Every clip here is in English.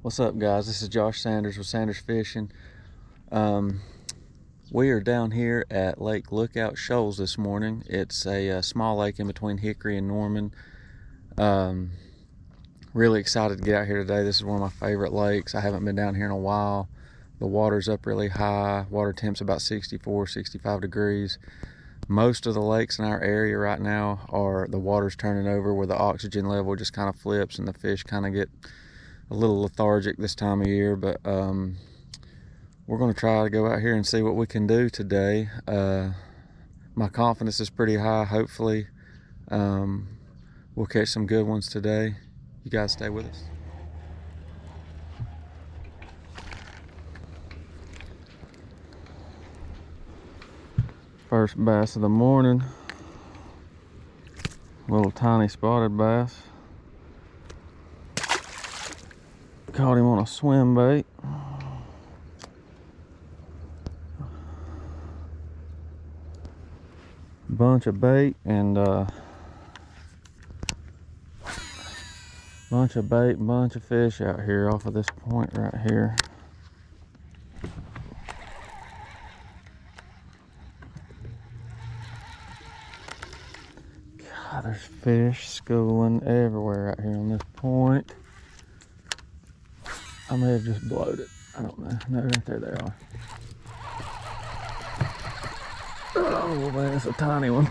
What's up, guys? This is Josh Sanders with Sanders Fishing. We are down here at Lake Lookout Shoals this morning. It's a small lake in between Hickory and Norman. Really excited to get out here today. This is one of my favorite lakes. I haven't been down here in a while. The water's up really high. Water temp's about 64, 65 degrees. Most of the lakes in our area right now the water's turning over where the oxygen level just kind of flips and the fish kind of get a little lethargic this time of year, but we're going to try to go out here and see what we can do today. My confidence is pretty high. Hopefully we'll catch some good ones today. You guys stay with us. First bass of the morning, little tiny spotted bass. Caught him on a swim bait. Bunch of bait and bunch of fish out here off of this point right here. God, there's fish schooling everywhere out here on this point. I may have just blowed it. I don't know. No, right there they are. Oh man, it's a tiny one.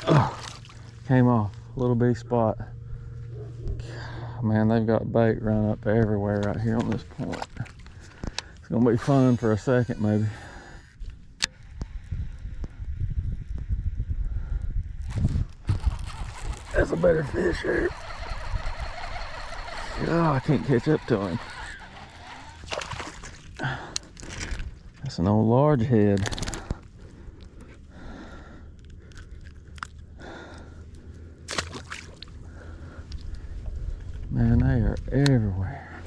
Oh, came off. Little bitty spot. Man, they've got bait run up everywhere right here on this point. It's gonna be fun for a second, maybe. That's a better fish here. Oh, I can't catch up to him. That's an old large head. Man, they are everywhere.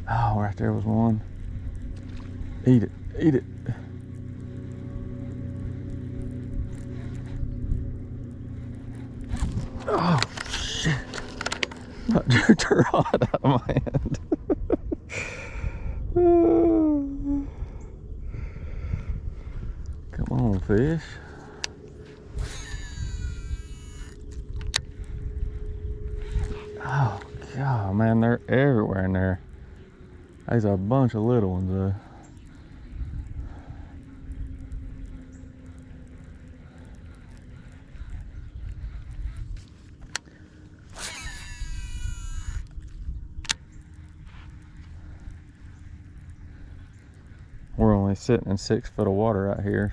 Oh, right there was one. Eat it, eat it. Oh, shit. About jerked her rod out of my hand. Come on, fish. Oh, God, man, they're everywhere in there. There's a bunch of little ones, though. We're only sitting in 6 foot of water right here.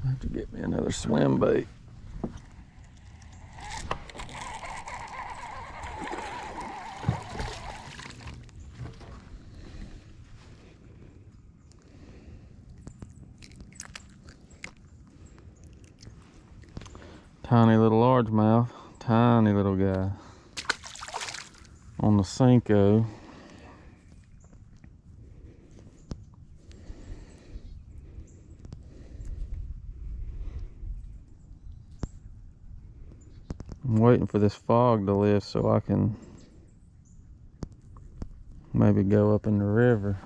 I have to get me another swim bait. Tiny little largemouth, tiny little guy on the Cinco. I'm waiting for this fog to lift so I can maybe go up in the river.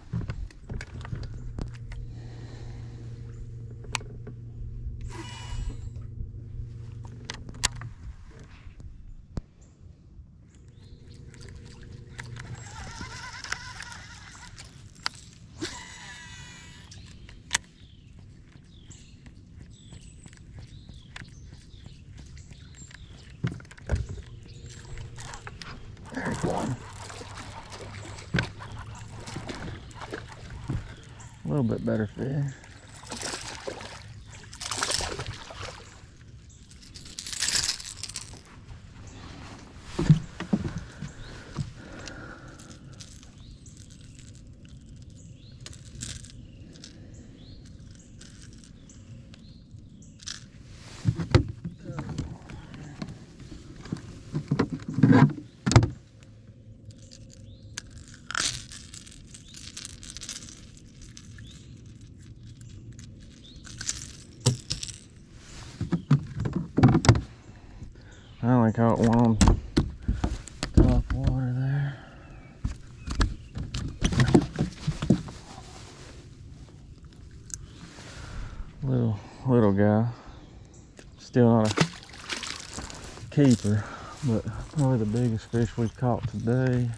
There's one. A little bit better fish. I only caught one on top water there. Little guy. Still not a keeper, but probably the biggest fish we've caught today.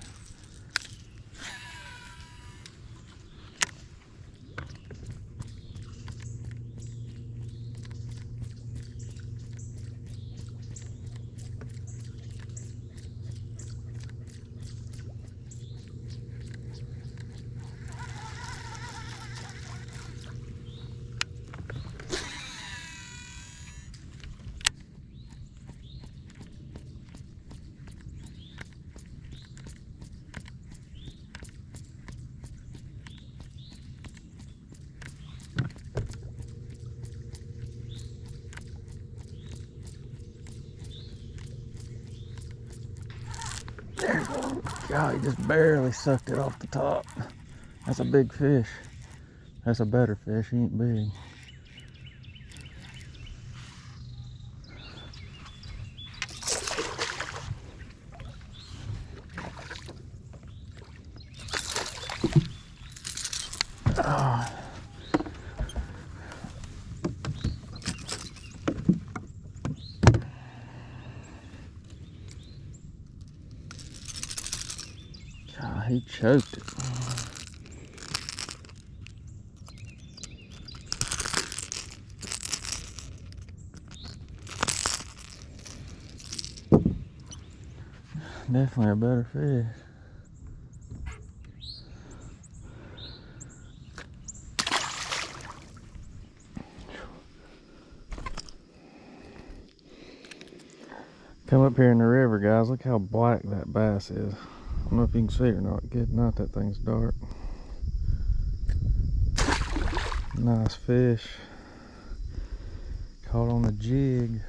God, he just barely sucked it off the top. That's a big fish. That's a better fish, he ain't big. Oh. God, he choked it. Definitely a better fish. Come up here in the river, guys. Look how black that bass is. I don't know if you can see it or not. Good night, that thing's dark. Nice fish. Caught on a jig.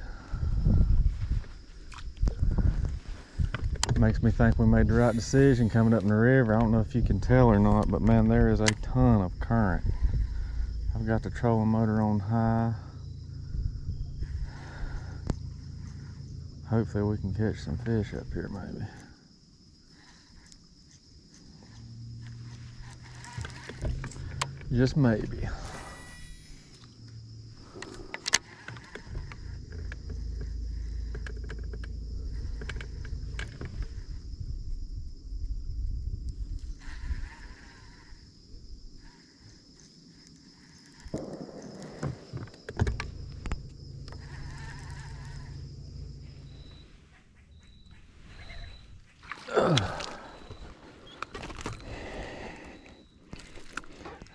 Makes me think we made the right decision coming up in the river. I don't know if you can tell or not, but man, there is a ton of current. I've got the trolling motor on high. Hopefully we can catch some fish up here maybe. Just maybe.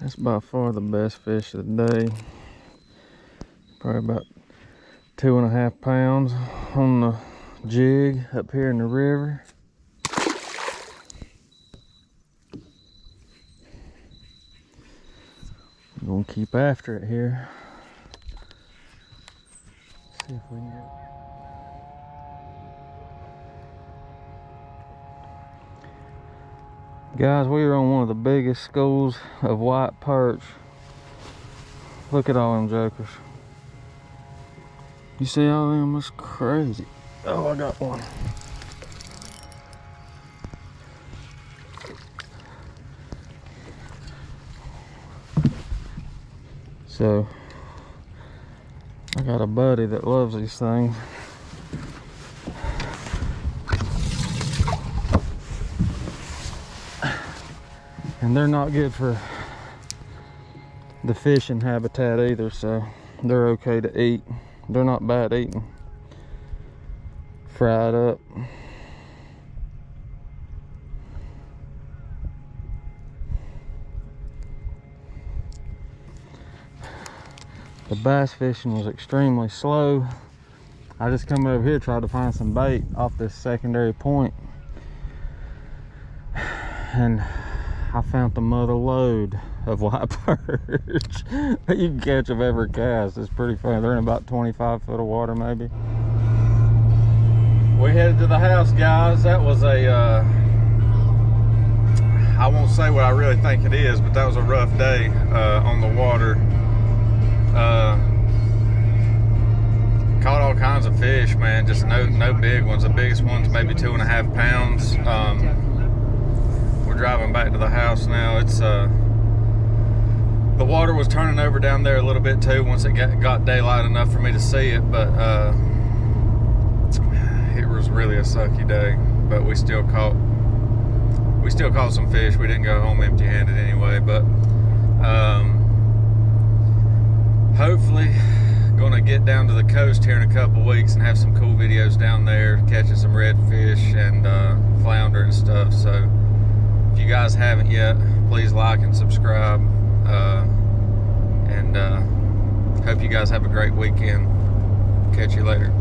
That's by far the best fish of the day. Probably about 2.5 pounds on the jig up here in the river. I'm gonna keep after it here. See if we can get it. Guys, we are on one of the biggest schools of white perch. Look at all them jokers. You see all them? That's crazy. Oh, I got one. So, I got a buddy that loves these things. And they're not good for the fishing habitat either, so they're okay to eat. They're not bad eating. Fried up. The bass fishing was extremely slow. I just come over here, tried to find some bait off this secondary point, and I found the mother load of white perch that you can catch of every cast. It's pretty funny. They're in about 25 foot of water maybe. We headed to the house, guys. That was a, I won't say what I really think it is, but that was a rough day on the water. Caught all kinds of fish, man. Just bass, no big ones. The biggest one's maybe 2.5 pounds. We're driving back to the house now. It's the water was turning over down there a little bit too once it got daylight enough for me to see it, but it was really a sucky day. But we still caught some fish. We didn't go home empty-handed anyway, but hopefully gonna get down to the coast here in a couple weeks and have some cool videos down there catching some redfish and flounder and stuff. So if you guys haven't yet, please like and subscribe, and hope you guys have a great weekend. Catch you later.